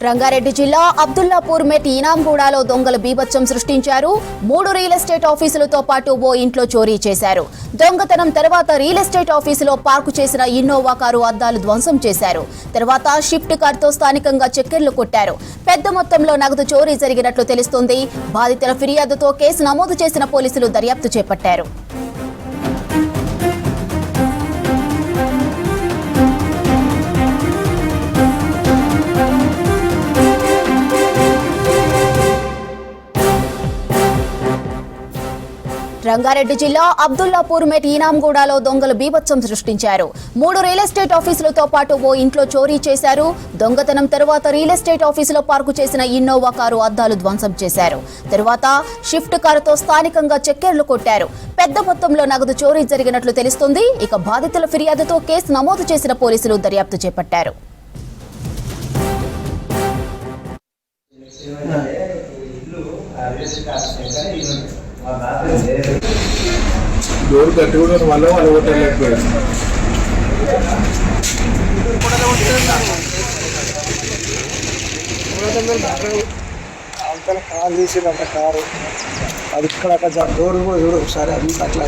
రంగారెడ్డి జిల్లా అబ్దుల్లాపూర్ మెట్ ఈనాంగూడలో దొంగలు బీభత్సం సృష్టించారు. 3 రియల్ ఎస్టేట్ ఆఫీసులతో పాటు ఓ ఇంట్లో చోరీ చేశారు. దొంగతనం తర్వాత రియల్ ఎస్టేట్ ఆఫీసులో పార్కు చేసిన ఇన్నోవా కారు అద్దాలు ధ్వంసం చేశారు. తర్వాత షిఫ్ట్ కార్తో స్థానికంగా చెక్కెర్లు కొట్టారు. పెద్ద మొత్తంలో నగదు చోరీ జరిగినట్లు తెలుస్తోంది. బాధితుల ఫిర్యాదుతో కేసు నమోదు చేసిన పోలీసులు దర్యాప్తు చేపట్టారు. రంగారెడ్డి జిల్లా అబ్దుల్లాపూర్ మెట్ ఈనాంగూడలో దొంగలు బీభత్సం సృష్టించారు. 3 రియల్ ఎస్టేట్ ఆఫీసులతో పాటు ఓ ఇంట్లో చోరీ చేశారు. దొంగతనం తర్వాత రియల్ ఎస్టేట్ ఆఫీసులో పార్కు చేసిన ఇన్నోవా కారు అద్దాలు ధ్వంసం చేశారు. తర్వాత షిఫ్ట్ కారుతో స్థానికంగా చెక్కెర్లు కొట్టారు. పెద్ద మొత్తంలో నగదు చోరీ జరిగినట్లు తెలుస్తోంది. ఇక బాధితుల ఫిర్యాదుతో కేసు నమోదు చేసిన పోలీసులు దర్యాప్తు చేపట్టారు. డోర్ కట్టుకోవడం వల్ల వాళ్ళు ఓటర్లేకపోయారు. అంతలో కాల్ చేసిందంట కారు అది ఇక్కడ డోర్ కూడా చూడు ఒకసారి అంత అట్లా